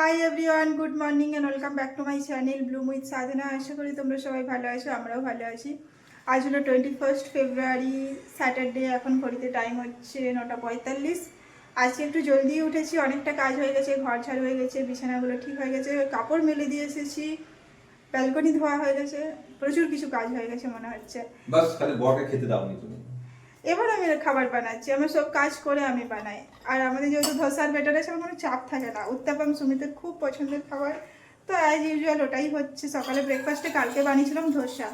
High everyone, good morning and welcome back to my channel Bloom with Sadhana. আশা করি তোমরা সবাই ভালো আছো, আমরাও ভালো আছি। আজ হলো 21 ফেব্রুয়ারি, স্যাটারডে। এখন ঘড়িতে টাইম হচ্ছে 9:45। আজকে একটু জলদি উঠেছি, অনেকটা কাজ হয়ে গেছে, ঘর ঝাড়ু হয়ে গেছে, বিছানাগুলো ঠিক হয়ে গেছে, কাপড় মেলে দিয়ে এসেছি, ব্যালকনি ধোয়া হয়ে গেছে, প্রচুর কিছু কাজ হয়ে গেছে মনে হচ্ছে। বাস খালি বরকে খেতে দাওনি তুমি। এবার আমি খাবার বানাচ্ছি, আমার সব কাজ করে আমি বানাই। আর আমাদের যেহেতু ধোসার ব্যাটার আছে, আমার কোনো চাপ থাকে না। উত্তাপাম সুমিতের খুব পছন্দের খাবার, তো অ্যাজ ইউজুয়াল ওটাই হচ্ছে। সকালে ব্রেকফাস্টে কালকে বানিয়েছিলাম ধোসা।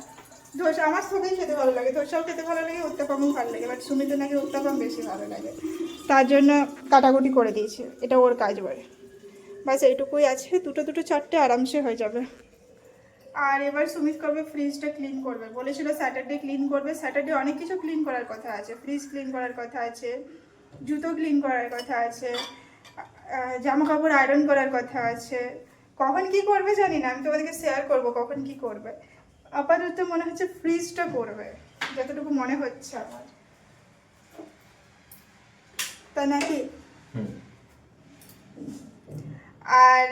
আমার সবই খেতে ভালো লাগে, ধোসাও খেতে ভালো লাগে, উত্তাপামও ভালো লাগে, বাট সুমিতের নাকি উত্তাপাম বেশি ভালো লাগে, তার জন্য কাটাকুটি করে দিয়েছে। এটা ওর কাজ বলে। বাস এইটুকুই আছে, দুটো চারটে আরামসে হয়ে যাবে। আর এবার সুমিত করবে ফ্রিজটা ক্লিন করবে, বলেছিল স্যাটারডে ক্লিন করবে। স্যাটারডে অনেক কিছু ক্লিন করার কথা আছে, ফ্রিজ ক্লিন করার কথা আছে, জুতো ক্লিন করার কথা আছে, জামা কাপড় আয়রন করার কথা আছে। কখন কি করবে জানি না, আমি তোমাদেরকে শেয়ার করবো কখন কি করবে। আপাতত মনে হচ্ছে ফ্রিজটা করবে, যতটুকু মনে হচ্ছে আমার, তাই নাকি? আর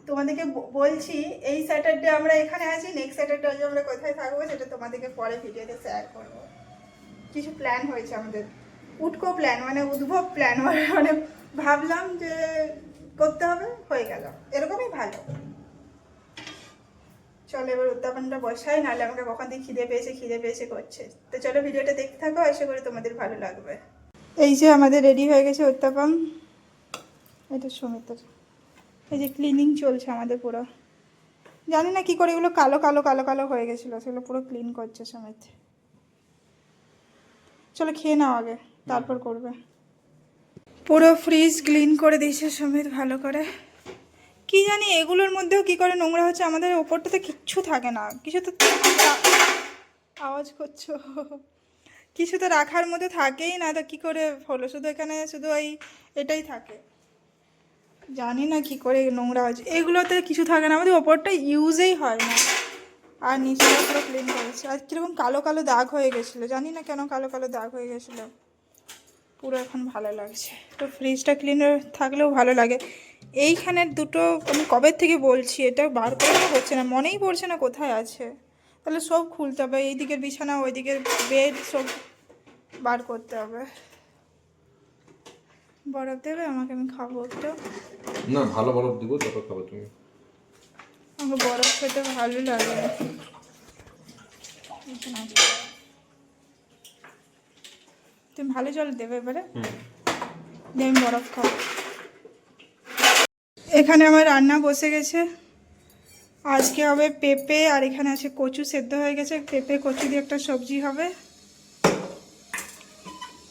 তোমাদেরকে বলছি, এই স্যাটারডে আমরা এখানে আছি, নেক্সট স্যাটারডে আমরা কোথায় থাকবো সেটা তোমাদেরকে পরে ভিডিওতে শেয়ার করবো। কিছু প্ল্যান হয়েছে আমাদের, উটকো প্ল্যান, মানে উদ্ভব প্ল্যান, মানে ভাবলাম যে করতে হবে, হয়ে গেল, এরকমই ভালো। চলো এবার উত্তাপনটা বসাই, নাহলে আমাকে কখন দিয়ে খিদে পেয়েছে করছে। তো চলো ভিডিওটা দেখতে থাকো, আশা করি তোমাদের ভালো লাগবে। এই যে আমাদের রেডি হয়ে গেছে উত্তাপম, এটা সুমিতের। এই যে ক্লিনিং চলছে আমাদের পুরো, জানি না কি করে এগুলো কালো কালো কালো কালো হয়ে গেছিলো, সেগুলো পুরো ক্লিন করছে সমেত। চলো খেয়ে নাও আগে, তারপর করবে। পুরো ফ্রিজ ক্লিন করে দিয়েছে সমেত ভালো করে। কি জানি এগুলোর মধ্যেও কি করে নোংরা হচ্ছে, আমাদের ওপরটাতে কিচ্ছু থাকে না, কিছু তো আওয়াজ করছো, কিছু তো রাখার মধ্যে থাকেই না, তো কি করে হলো? শুধু এখানে শুধু এটাই থাকে, জানি না কি করে নোংরা হচ্ছে। এগুলোতে কিছু থাকে না, আমাদের ওপরটা ইউজেই হয় না। আর নিচেটা পুরো ক্লিন করেছে। আর কীরকম কালো কালো দাগ হয়ে গেছিলো, জানি না কেন কালো কালো দাগ হয়ে গেছিলো। পুরো এখন ভালো লাগছে। তো ফ্রিজটা ক্লিন থাকলেও ভালো লাগে। এইখানের দুটো আমি কবে থেকে বলছি, এটা বার করে হচ্ছে না, মনেই পড়ছে না কোথায় আছে। তাহলে সব খুলতে হবে, এই দিকের বিছানা, ওই দিকের বেড, সব বার করতে হবে। বরফ দেবে আমাকে, আমি খাবো একটু। না, ভালো বরফ দিব, যত খাবে তুমি। আমাকে বরফ খেতে ভালো লাগে। তুমি ভালো জল দেবে এবারে, দিয়ে আমি বরফ খাবো। এখানে আমার রান্না বসে গেছে, আজকে হবে পেঁপে, আর এখানে আছে কচু সেদ্ধ হয়ে গেছে, পেঁপে কচু দিয়ে একটা সবজি হবে।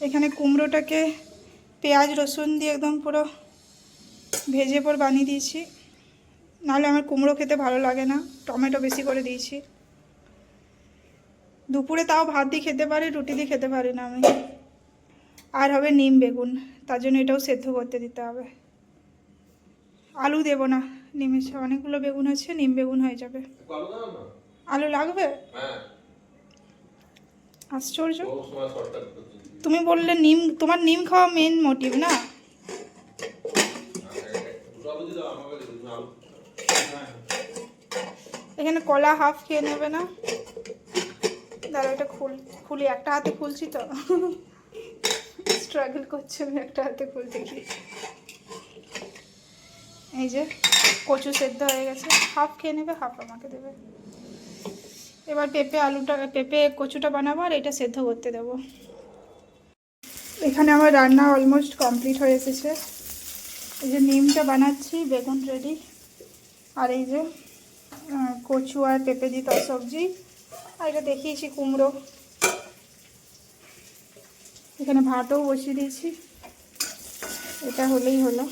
এখানে কুমড়োটাকে পেঁয়াজ রসুন দিয়ে একদম পুরো ভেজে পর বানিয়ে দিয়েছি, নাহলে আমার কুমড়ো খেতে ভালো লাগে না, টমেটো বেশি করে দিয়েছি। দুপুরে তাও ভাত দিয়ে খেতে পারি, রুটি দিয়ে খেতে পারি না আমি। আর হবে নিম বেগুন, তার জন্য এটাও সেদ্ধ করতে দিতে হবে। আলু দেবো না, নিমেষে অনেকগুলো বেগুন আছে, নিম বেগুন হয়ে যাবে। আলু লাগবে? আশ্চর্য, তুমি বললে নিম, তোমার নিম খাওয়া মেন মোটিভ না? এখানে কলা হাফ খেয়ে নেবে না? দাঁড়া, এটা খুলি, একটা হাতে খুলছি তো, স্ট্রাগল করছি আমি একটা হাতে খুলতে গিয়ে। এই যে কচু সেদ্ধ হয়ে গেছে, হাফ খেয়ে নেবে, হাফ আমাকে দেবে। এবার পেঁপে কচুটা বানাবো, আর এটা সেদ্ধ করতে দেবো। এখানে আমার রান্না অলমোস্ট কমপ্লিট হয়ে এসেছে। এই যে নিমটা বানাচ্ছি, বেগুন রেডি, আর এই যে কচু আর পেঁপে দিয়ে তর সবজি, আর এটা দেখিয়েছি কুমড়ো। এখানে ভাতও বসিয়ে দিয়েছি, এটা হলেই হলো।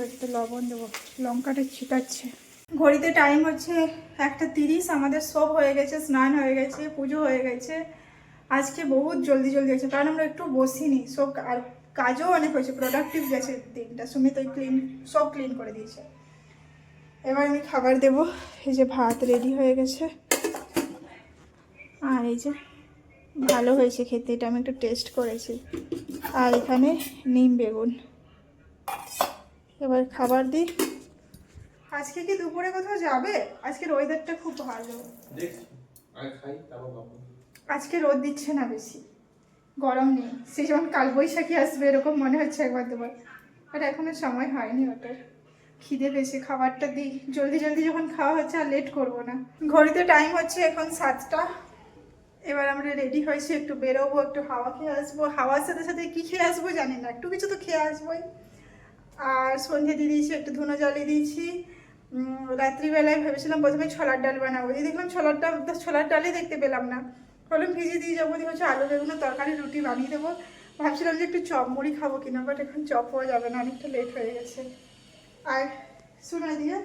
একটু লবণ দেবো, লঙ্কাটা ছিটাচ্ছে। ঘড়িতে টাইম হচ্ছে 1:30, আমাদের সব হয়ে গেছে, স্নান হয়ে গেছে, পুজো হয়ে গেছে। আজকে বহুত জলদি হয়েছে, কারণ আমরা একটু বসিনি, সব আর কাজও অনেক হয়েছে, প্রোডাক্টিভ গেছে দিনটা। সুমিত সব ক্লিন করে দিয়েছে। এবার আমি খাবার দেব। এই যে ভাত রেডি হয়ে গেছে, আর এই যে ভালো হয়েছে খেতে, এটা আমি একটু টেস্ট করেছি। আর এখানে নিম বেগুন। এবার খাবার দিই। আজকে কি দুপুরে কোথাও যাবে? আজকের ওয়েদারটা খুব ভালো। আজকে রোদ দিচ্ছে না বেশি, গরম নেই। সেই যেমন কালবৈশাখী আসবে এরকম মনে হচ্ছে একবার দুবার, আর এখনো সময় হয়নি ওটার। খিদে পেয়েছে, খাবারটা দিই। জলদি জলদি যখন খাওয়া হচ্ছে আর লেট করবো না। ঘড়িতে টাইম হচ্ছে এখন 7টা। এবার আমরা রেডি হয়েছি, একটু বেরোবো, একটু হাওয়া খেয়ে আসবো। হাওয়ার সাথে সাথে কি খেয়ে আসবো জানি না, একটু কিছু তো খেয়ে আসবোই। আর সন্ধে দিয়ে দিয়েছি, একটু ধুনো জ্বালিয়ে দিয়েছি। রাত্রিবেলায় ভেবেছিলাম প্রথমে ছোলার ডাল বানাবো, এই দেখলাম ছোলার ডালই দেখতে পেলাম না। বললাম ভিজিয়ে দিয়ে যাবো, দিয়ে হচ্ছে আলু বেগুনের তরকারি রুটি বানিয়ে দেবো। ভাবছিলাম যে একটু চপ মুড়ি খাবো কিনা, বাট এখন চপ পাওয়া যাবে না, অনেকটা লেট হয়ে গেছে। আর শোনা দিয়ে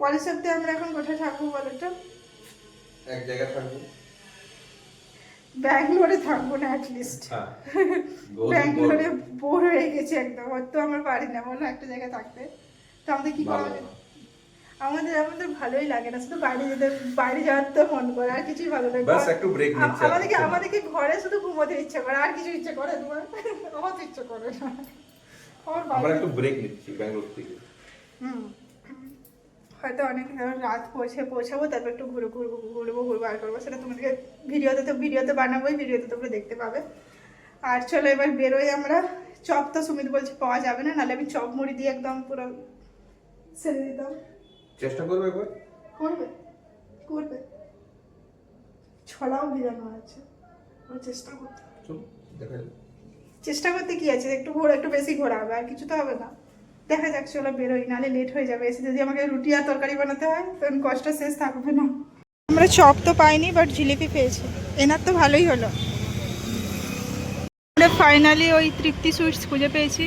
পরের সপ্তাহে আমরা এখন কোথায় থাকবো বলো তো? এক জায়গায় থাকবো, ব্যাঙ্গালোরে থাকবো না অ্যাটলিস্ট। ব্যাঙ্গালোরে বোর হয়ে গেছে একদম, ওর তো আমার বাড়ি না, বলো একটা জায়গায় থাকতে। তো আমাদের কি করা হবে? আমাদের ভালোই লাগে না, শুধু বাইরে যাওয়ার তো মন করে, আর কিছুই ভালো লাগে। বাস একটু ব্রেক নিচ্ছে। আমাদেরকে ঘরে শুধু ঘুমোতে ইচ্ছে করে, আর কিছু ইচ্ছে করে তোমার? আমার তো ইচ্ছে করে না। আমরা একটু ব্রেক নিচ্ছি ব্যাঙ্গালোর থেকে। হয়তো অনেক রাত পৌঁছাবো, তারপর একটু ঘুরবো আর করবো, সেটা তোমাদেরকে ভিডিওতে বানাবোই, ভিডিওতে তোমরা দেখতে পাবে। আর চলো এবার বেরোই আমরা। চপ তো সুমিত বলছে পাওয়া যাবে না, নাহলে আমি চপ মুড়ি দিয়ে একদম পুরো ছেড়ে দিতাম। চেষ্টা করবে একবার? করবে ছলাও ভেজানো আছে, চেষ্টা করতে। দেখা যাবে। চেষ্টা করতে কি আছে, একটু বেশি ঘোরা হবে, আর কিছু তো হবে না। দেখা যাক, চলো বেরোই, নাহলে লেট হয়ে যাবে। এসে যদি আমাকে রুটি আর তরকারি বানাতে হয় তখন কষ্ট শেষ থাকবে না। আমরা চপ তো পাইনি, বাট জিলিপি পেয়েছি। এনার তো ভালোই হলো। আমরা ফাইনালি ওই তৃপ্তি সুইটস খুঁজে পেয়েছি,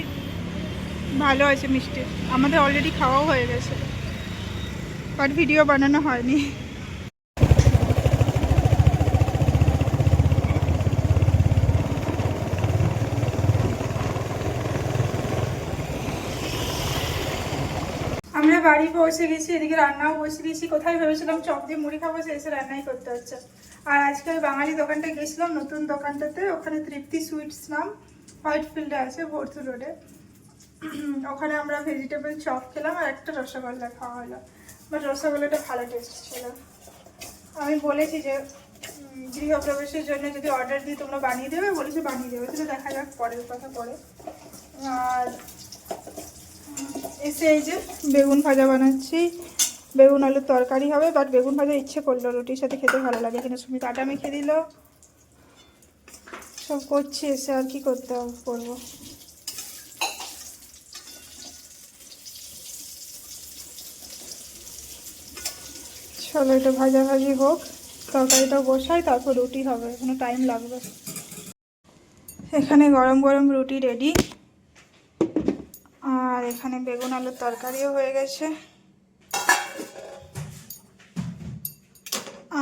ভালো আছে মিষ্টি। আমাদের অলরেডি খাওয়াও হয়ে গেছে, বাট ভিডিও বানানো হয়নি। আমরা বাড়ি পৌঁছে গেছি, এদিকে রান্নাও বসে দিয়েছি। কোথায় ভেবেছিলাম চপ দিয়ে মুড়ি খাবো, সে এসে রান্নাই করতে হচ্ছে। আর আজকে ওই বাঙালি দোকানটায় গেছিলাম, নতুন দোকানটাতে, ওখানে তৃপ্তি সুইটস নাম, হোয়াইট ফিল্ডে আছে, ভর্তু রোডে। ওখানে আমরা ভেজিটেবল চপ খেলাম আর একটা রসগোল্লা খাওয়া হলো, বাট রসগোল্লাটা ভালো টেস্ট ছিল। আমি বলেছি যে গৃহপ্রবেশের জন্য যদি অর্ডার দিই তোমরা বানিয়ে দেবে, বলেছি বানিয়ে দেবে, সেটা দেখা যাক পরের কথা পরে। আর এসে এই যে বেগুন ভাজা বানাচ্ছি, বেগুন আলুর তরকারি হবে, বাট বেগুন ভাজা ইচ্ছে করলো, রুটির সাথে খেতে ভালো লাগে কিনা। সুমিত আটা মেখে দিল, সব করছি এসে, আর কি করতে হবে করবো। চলো এটা ভাজাভাজি হোক, তরকারিটাও বসাই, তারপর রুটি হবে, এখনো টাইম লাগবে। এখানে গরম গরম রুটি রেডি, আর এখানে বেগুন আলুর তরকারিও হয়ে গেছে,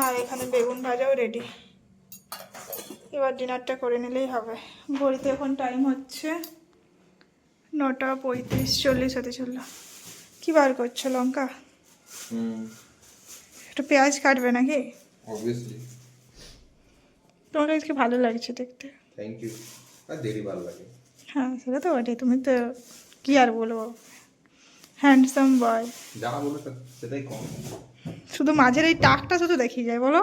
আর এখানে বেগুন ভাজাও রেডি। এবার ডিনারটা করে নিলেই হবে। ঘড়িতে এখন টাইম হচ্ছে 9:35, 40 হতে চললো। কি বার করছো? লঙ্কা? একটু পেঁয়াজ কাটবে নাকি? অবভিয়াসলি। তোমার কাছে ভালো লাগছে দেখতে। Thank you. আর দেরি ভালো লাগে। হ্যাঁ সেটা তো বটে, তুমি তো কি আর বলবো, হ্যান্ডসাম বয়। যা বলো সেটাই কম। শুধু মাঝের এই টাকটা শুধু দেখিয়ে যায়, বলো।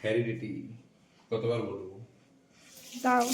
হেরিডিটি কতবার বলবো? দাও।